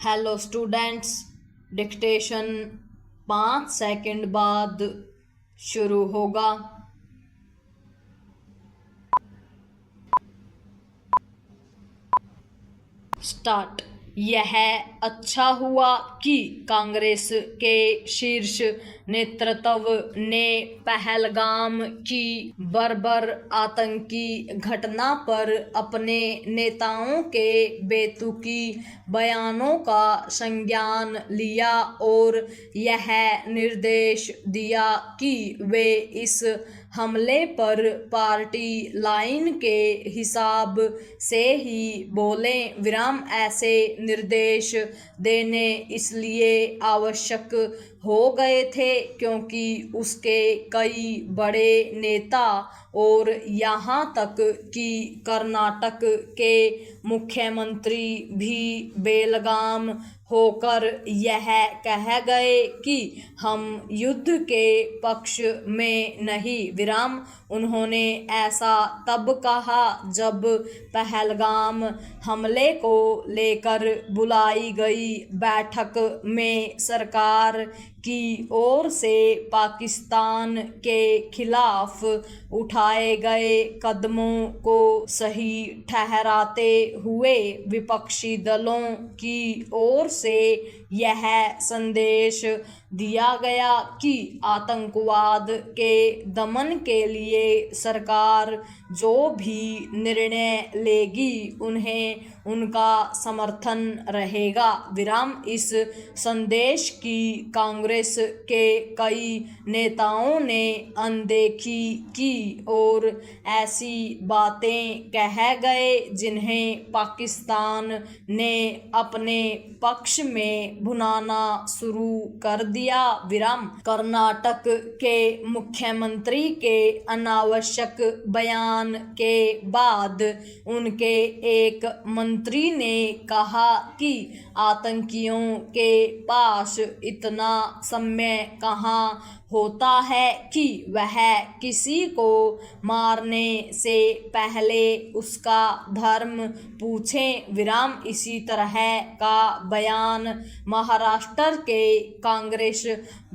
Hello students, dictation 5 second बाद शुरू होगा। स्टार्ट। यह अच्छा हुआ कि कांग्रेस के शीर्ष नेतृत्व ने पहलगाम की बर्बर आतंकी घटना पर अपने नेताओं के बेतुकी बयानों का संज्ञान लिया और यह निर्देश दिया कि वे इस हमले पर पार्टी लाइन के हिसाब से ही बोलें। ऐसे निर्देश देने इसलिए आवश्यक हो गए थे क्योंकि उसके कई बड़े नेता और यहाँ तक कि कर्नाटक के मुख्यमंत्री भी बेलगाम होकर यह कह गए कि हम युद्ध के पक्ष में नहीं। उन्होंने ऐसा तब कहा जब पहलगाम हमले को लेकर बुलाई गई बैठक में सरकार की ओर से पाकिस्तान के खिलाफ उठाए गए कदमों को सही ठहराते हुए विपक्षी दलों की ओर से यह संदेश दिया गया कि आतंकवाद के दमन के लिए सरकार जो भी निर्णय लेगी उन्हें उनका समर्थन रहेगा। इस संदेश की कांग्रेस के कई नेताओं ने अनदेखी की और ऐसी बातें कह गए जिन्हें पाकिस्तान ने अपने पक्ष में भुनाना शुरू कर दिया। कर्नाटक के मुख्यमंत्री के अनावश्यक बयान के बाद उनके एक मंत्री ने कहा कि आतंकियों के पास इतना समय कहाँ होता है कि वह किसी को मारने से पहले उसका धर्म पूछें। इसी तरह का बयान महाराष्ट्र के कांग्रेस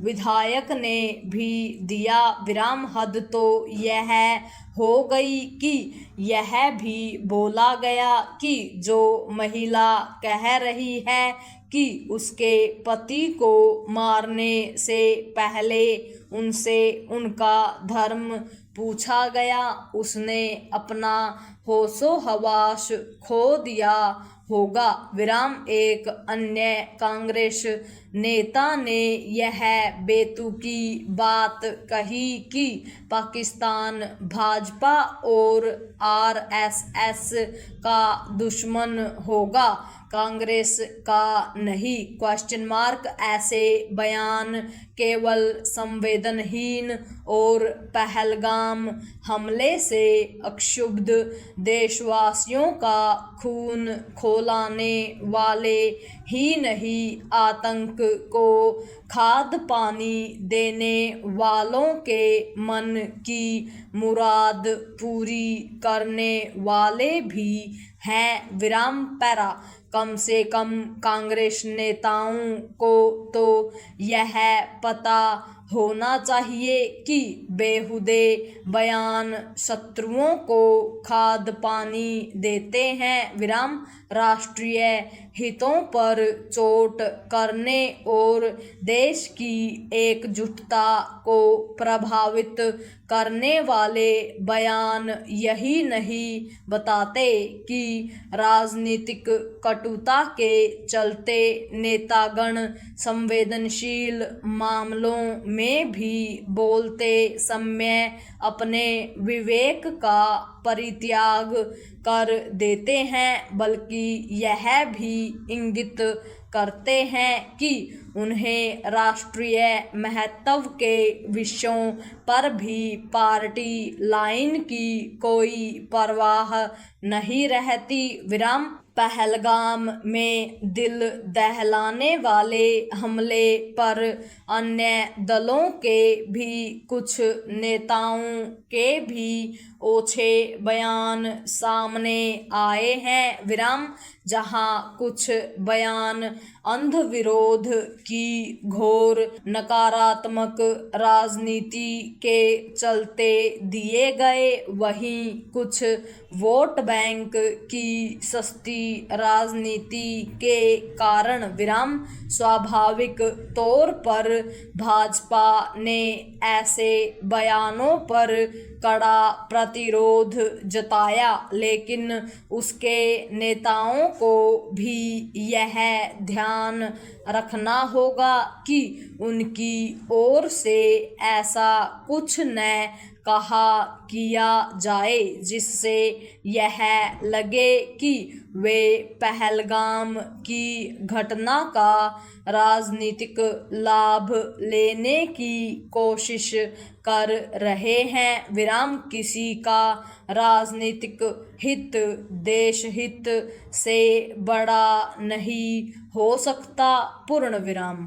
विधायक ने भी दिया। हद तो यह हो गई कि यह भी बोला गया कि जो महिला कह रही है कि उसके पति को मारने से पहले उनसे उनका धर्म पूछा गया, उसने अपना होशो हवास खो दिया होगा। एक अन्य कांग्रेस नेता ने यह बेतुकी बात कही कि पाकिस्तान भाजपा और आरएसएस का दुश्मन होगा, कांग्रेस का नहीं। ऐसे बयान केवल संवेदनहीन और पहलगाम हमले से अक्षुब्ध देशवासियों का खून खौलाने वाले ही नहीं, आतंक को खाद पानी देने वालों के मन की मुराद पूरी करने वाले भी हैं। कम से कम कांग्रेस नेताओं को तो यह पता होना चाहिए कि बेहुदे बयान शत्रुओं को खाद पानी देते हैं, राष्ट्रीय हितों पर चोट करने और देश की एकजुटता को प्रभावित करने वाले बयान यही नहीं बताते कि राजनीतिक कटुता के चलते नेतागण संवेदनशील मामलों में भी बोलते समय अपने विवेक का परित्याग कर देते हैं, बल्कि यह भी इंगित करते हैं कि उन्हें राष्ट्रीय महत्व के विषयों पर भी पार्टी लाइन की कोई परवाह नहीं रहती। पहलगाम में दिल दहलाने वाले हमले पर अन्य दलों के भी कुछ नेताओं के भी ओछे बयान सामने आए हैं। जहां कुछ बयान अंध विरोध की घोर नकारात्मक राजनीति के चलते दिए गए, वहीं कुछ वोट बैंक की सस्ती राजनीति के कारण विराम स्वाभाविक तौर पर भाजपा ने ऐसे बयानों पर कड़ा प्रतिरोध जताया, लेकिन उसके नेताओं को भी यह ध्यान रखना होगा कि उनकी ओर से ऐसा कुछ न कहा किया जाए जिससे यह लगे कि वे पहलगाम की घटना का राजनीतिक लाभ लेने की कोशिश कर रहे हैं। विराम किसी का राजनीतिक हित देश हित से बड़ा नहीं हो सकता। पूर्ण विराम।